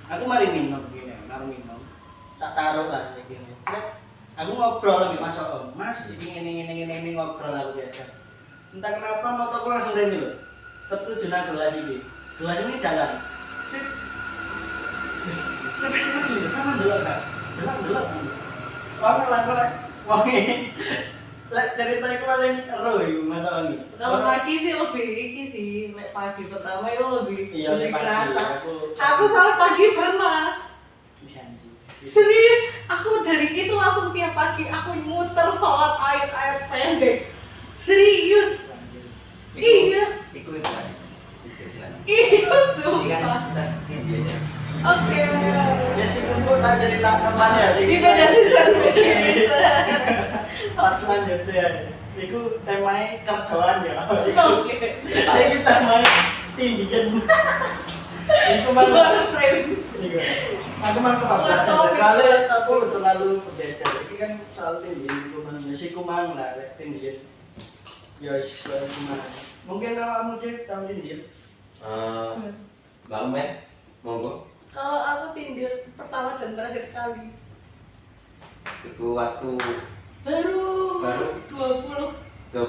Aku mari minum gini, mari minum. Tak taruh lah kayak gini. Aku ngobrol lagi Mas Om. Mas, ini ngobrol aku biasa. Entah kenapa motoku langsung rene lho. Tertuju nang gelas ini. Gelas ini jalan. Sampai sini Mas, sama delok kan. Delok. Wong ngelak-ngelak. Wong lek cerita iku paling ero iku Mas Om. Kalau pagi sih lebih iki sih, nek pagi pertama itu lebih Iya, lebih pagi. kerasa. Aku salah pagi pernah. Serius, aku dari itu langsung tiap pagi aku muter sholat ayat-ayat pendek. Serius. Iya. Iku Pak. Itu silakan. Iya, Ini kan sumpah. sebentar ini dia. Oke. Ya sih kumpul tak cerita teman ya sih. Di beda season, beda season. Part selanjutnya. Iku temanya kerjaan ya. Oke. Saya kita main tindikan. Iku Baru malah. frame. Iku. Aku mah kebablasan. Kali aku terlalu berjajar. Ini kan soal tindikan. Iku mang. Si kumang lah. Tindikan. Ya wis kumang. Mungkin kamu cek tahu tindikan. Bang Men, monggo. Kalau aku tindir pertama dan terakhir kali Iku waktu baru Baru? 20 20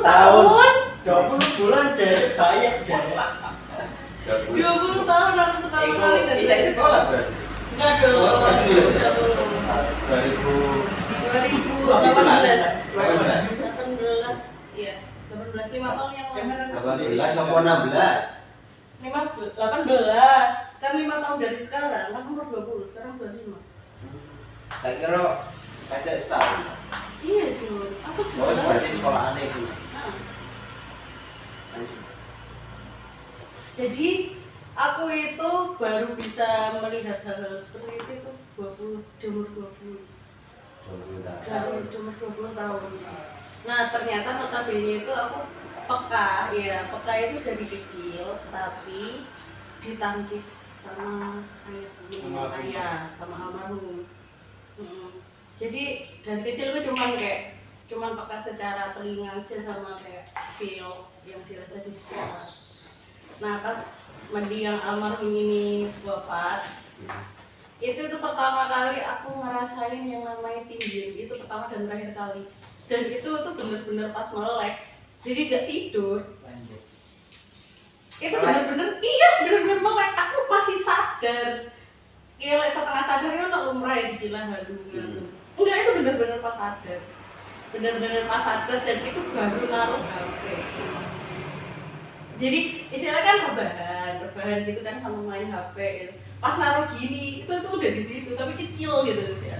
tahun. 20 bulan jadi banyak jadi. 20 tahun aku pertama kali dari Isa sekolah berarti. enggak dong. Oh, pas dulu. 2018. 2018. 18 ya. 18 5 tahun yang lalu. 18 apa 16? 18 kan 5 tahun dari sekarang kan umur 20 sekarang 25. Tak kira kaca setahun. Iya tuh aku Oh, sekolah. berarti sekolah aneh itu. Nah, jadi aku itu baru bisa melihat hal-hal seperti itu tuh 20 di umur 20. 20 tahun. Dari umur 20 tahun. Nah ternyata notabene itu aku peka, ya peka itu dari kecil, tapi ditangkis sama ayah sama almarhum. Jadi dari kecil itu cuman peka secara telinga aja sama kayak feel yang dirasa di sekitar. Nah pas mendiang almarhum ini wafat, itu pertama kali aku ngerasain yang namanya tindian, itu pertama dan terakhir kali. Dan itu bener-bener pas melek, jadi gak tidur. Itu bener-bener melek, aku masih sadar. Iya, setengah sadar itu tak lumrah ya di Cilahalu. Enggak, itu bener-bener pas sadar. Bener-bener pas sadar dan itu baru naruh HP. Jadi istilahnya kan rebahan gitu kan sama main HP gitu. Pas naruh gini, itu udah di situ, tapi kecil gitu sih.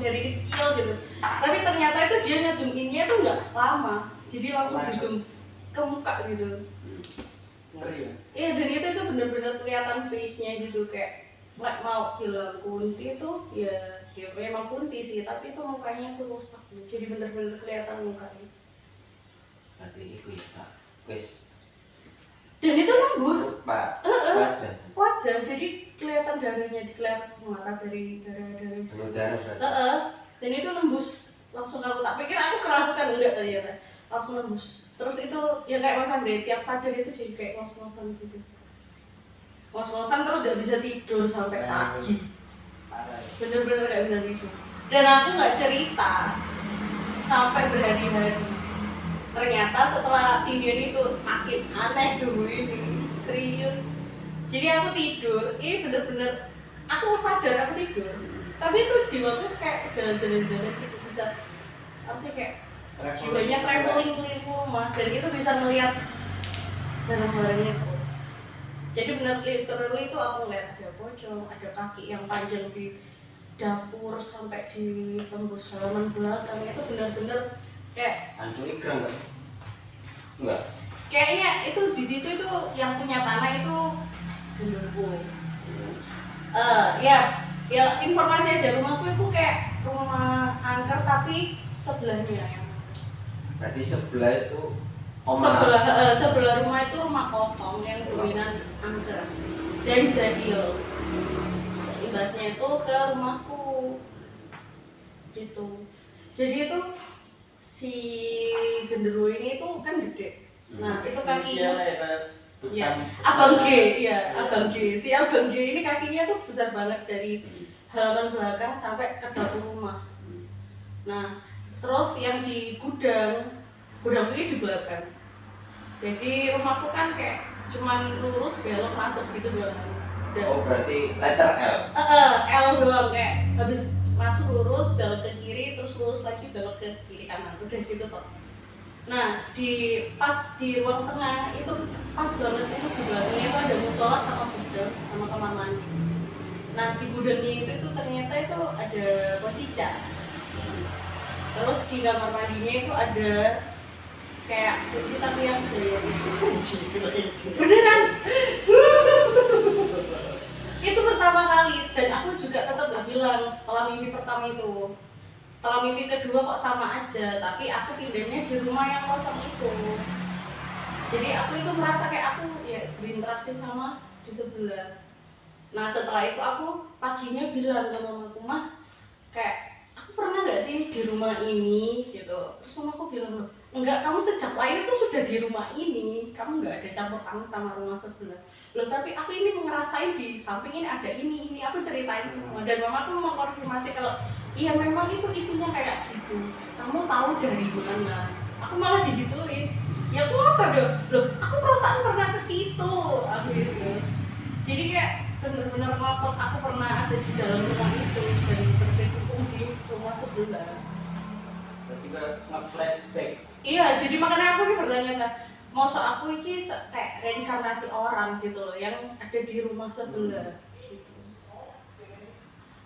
Dari kecil gitu. Tapi ternyata itu dia nge-zoom in-nya itu nggak lama. Jadi langsung di-zoom ke muka gitu. Ngeri ya? Iya, dan itu benar-benar kelihatan face-nya gitu, kayak nggak mau bilang kunti itu ya memang kunti sih, tapi itu mukanya tuh rusak gitu. Jadi benar-benar kelihatan mukanya. Berarti itu ya Pak. Wis. Dan itu nembus Pak. wajah. Wajah. Jadi kelihatan darahnya, kelihatan mata dari darah. Penuh darah berarti. Dan itu nembus langsung. Aku tak pikir aku kerasukan, enggak ternyata langsung nembus. Terus itu ya kayak Mas Andre tiap sadar itu jadi kayak ngos-ngosan gitu. Ngos-ngosan terus gak bisa tidur sampai pagi. Bener-bener gak bisa tidur. Dan aku gak cerita sampai berhari-hari. Ternyata setelah tindian itu makin aneh dulu ini, serius. Jadi aku tidur, ini bener-bener aku sadar aku tidur. Tapi itu jiwaku kayak jalan-jalan gitu, bisa apa sih kayak jiwanya traveling keliling rumah, dan itu bisa melihat barang-barang itu. Jadi benar literally itu aku ngeliat ada pocong, ada kaki yang panjang di dapur sampai di tembus halaman belakang. Itu benar-benar kayak Hantu ikram enggak? Enggak. kayaknya itu di situ itu yang punya tanah itu genderuwo. Ya informasi aja, rumahku itu kayak rumah angker tapi sebelahnya yang Berarti sebelah itu sebelah rumah itu rumah kosong yang dominan angker dan jadil. Imbasnya itu ke rumahku gitu. Jadi itu si genderuwo ini tuh kan gede. Nah itu kakinya Iya, Hutan Abang G, besar. iya, Abang G. Si Abang G ini kakinya tuh besar banget dari halaman belakang sampai ke dapur rumah. Nah, terus yang di gudang ini di belakang. Jadi rumahku kan kayak cuman lurus belok masuk gitu doang. Dan Oh berarti letter L. L doang kayak habis masuk lurus belok ke kiri terus lurus lagi belok ke kiri kanan udah gitu toh. Nah pas di ruang tengah itu pas banget itu di belakangnya itu ada musola sama gudang sama kamar mandi. Nah di gudangnya itu ternyata itu ada pocicak. Terus di kamar mandinya itu ada kayak kita yang jaya beneran itu pertama kali dan aku juga tetap gak bilang setelah mimpi pertama itu. Setelah mimpi kedua kok sama aja, tapi aku pindahnya di rumah yang kosong itu. Jadi aku itu merasa kayak aku ya berinteraksi sama di sebelah. Nah setelah itu aku paginya bilang ke mamaku, mah kayak aku pernah nggak sih di rumah ini gitu. Terus mamaku bilang, loh enggak, kamu sejak lahir itu sudah di rumah ini, kamu nggak ada campur tangan sama rumah sebelah. Loh tapi aku ini ngerasain di samping ini ada ini aku ceritain semua dan mamaku mengkonfirmasi kalau iya memang itu isinya kayak gitu. Kamu tahu dari mana? Aku malah digituin. Ya aku apa dong? Loh aku perasaan pernah ke situ. Aku gitu. Jadi kayak bener-bener ngotot aku pernah ada di dalam rumah itu dan berkecimpung di rumah sebelah. Berarti nge-flashback. Iya, jadi makanya aku nih bertanya, masa aku ini kayak reinkarnasi orang gitu loh yang ada di rumah sebelah gitu.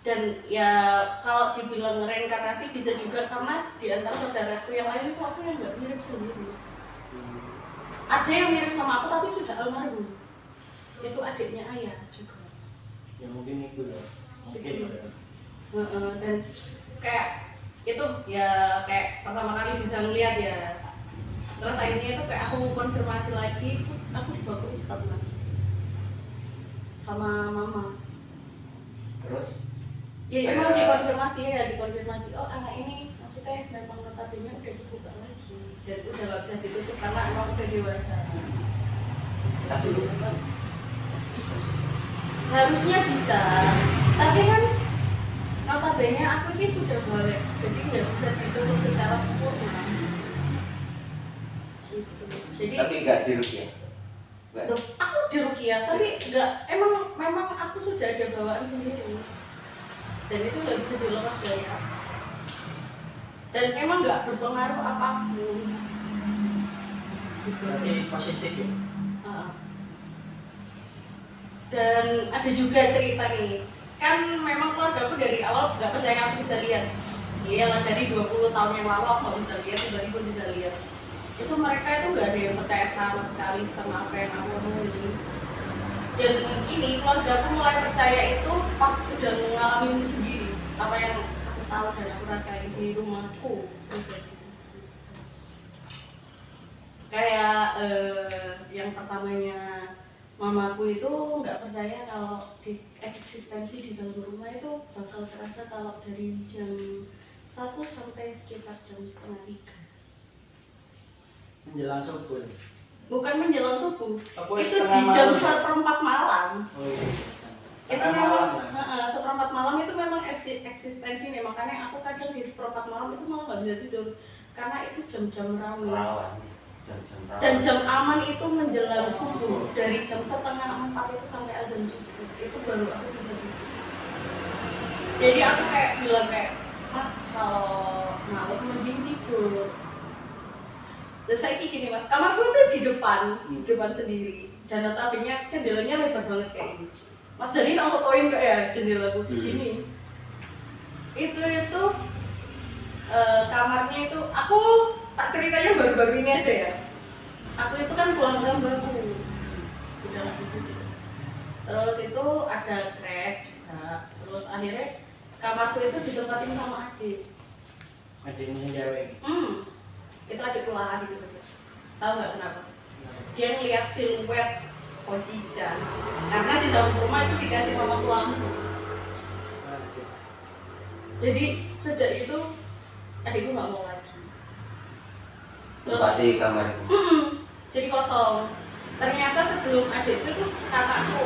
Dan ya kalau dibilang reinkarnasi bisa juga karena di antara saudaraku yang lain itu aku yang nggak mirip sendiri. Ada yang mirip sama aku tapi sudah almarhum. Itu adiknya ayah juga. Ya mungkin itu ya. Mungkin ya. Dan kayak itu ya kayak pertama kali bisa ngeliat ya. Terus akhirnya itu kayak aku konfirmasi lagi, aku dibawa ke Ustadz Mas sama mama. Terus? Ya emang dikonfirmasi, oh anak ini maksudnya memang notabene udah dibuka lagi dan udah gak bisa ditutup karena emang udah dewasa. Tapi Bisa sih. Harusnya bisa, tapi kan notabene aku ini sudah balik, jadi nggak bisa ditutup secara sempurna. Gitu. Jadi tapi nggak jeruk ya? loh, aku di Rukia tapi enggak, memang aku sudah ada bawaan sendiri dan itu nggak bisa dilepas dari aku dan emang nggak berpengaruh apapun gitu. Berarti positif ya. Dan ada juga cerita nih kan memang keluarga aku dari awal nggak percaya aku bisa lihat. Iyalah dari 20 tahun yang lalu aku nggak bisa lihat, tiba-tiba bisa lihat. Itu mereka itu nggak ada yang percaya sama sekali sama apa yang aku omongin. Dan ini keluarga aku mulai percaya itu pas udah ngalamin sendiri apa yang aku tahu dan aku rasain di rumahku. Kayak yang pertamanya mamaku itu nggak percaya kalau di eksistensi di dalam rumah itu bakal terasa kalau dari jam 1 sampai sekitar jam setengah 3. Menjelang subuh. Bukan menjelang subuh, Apa itu setengah di jam malam? seperempat malam. Oh iya. Itu Setengah memang malam, seperempat malam itu memang eksistensi nih, makanya aku kadang di seperempat malam itu malah nggak bisa tidur karena itu jam-jam ramai. Rawan. Jam-jam rawan. Dan jam aman itu menjelang subuh dari jam setengah 4 itu sampai azan subuh itu baru aku bisa tidur. Jadi aku kayak bilang kayak, kalau malam mending tidur. Dan saya gini mas, kamarku itu di depan sendiri dan notabene jendelanya lebar banget kayak ini. Mas Dani auto-toin gak ya jendelaku segini? Itu kamarnya itu aku tak ceritanya baru-baru ini aja ya. Aku itu kan pulang gambarku udah di situ. Terus itu ada crash juga. Terus akhirnya kamarku itu ditempatin sama adik. Adiknya cewek. Itu adikku lari gitu. Tahu nggak kenapa? Dia ngeliat siluet Pocicca karena di dalam rumah itu dikasih mama lampu. Jadi sejak itu adikku nggak mau lagi. Terus Tempat di kamar itu. jadi kosong. ternyata sebelum adikku itu kakakku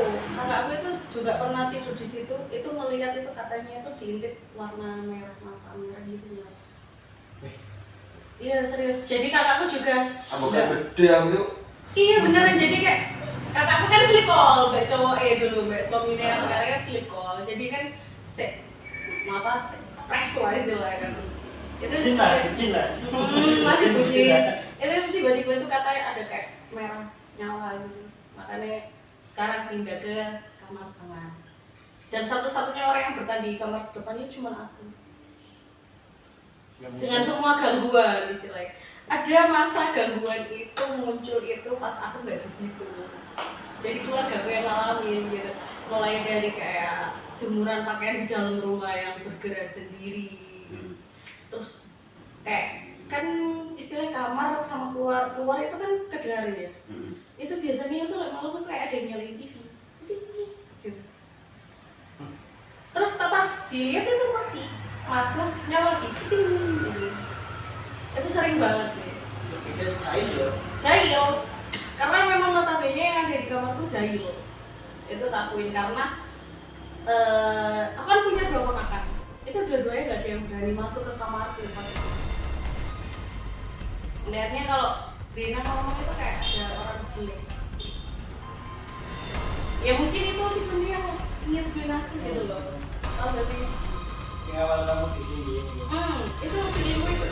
itu juga pernah tidur di situ, itu melihat itu katanya itu diintip warna merah, mata merah gitu lah. Iya serius, jadi kakakku juga Apa kan gede aku yuk. iya beneran, jadi kayak kakakku kan sleep call, mbak cowok dulu, mbak suaminya yang sekarang kan sleep call, jadi kan fresh lah istilahnya kan. Itu Bucin lah. Masih bucin. Itu tiba-tiba itu katanya ada kayak merah nyala gitu, makanya sekarang pindah ke kamar tengah. Dan satu-satunya orang yang bertahan di kamar depan itu cuma aku. Dengan semua gangguan istilahnya. Ada masa gangguan itu muncul itu pas aku nggak di situ. Jadi keluarga gue yang ngalamin gitu. Mulai dari kayak jemuran pakaian di dalam rumah yang bergerak sendiri. Terus kayak kan istilah kamar sama keluar itu kan kedengaran ya. Itu biasanya itu malam tuh kayak ada yang nyalain TV. Gitu. Terus pas dilihat itu mati, masuk nyala lagi. Gitu. Itu sering banget sih. Jahil. Karena memang notabene yang ada di kamar tuh jahil. Itu tak akuin karena aku kan punya 2 ponakan. Itu dua-duanya gak ada yang berani masuk ke kamarku pas itu. Melihatnya kalau Brina ngomong itu kayak ada orang jelek. Ya mungkin itu si Pendi yang ngingetin aku gitu loh. Tau gak sih? Yang awal kamu di sini. Itu si ibu itu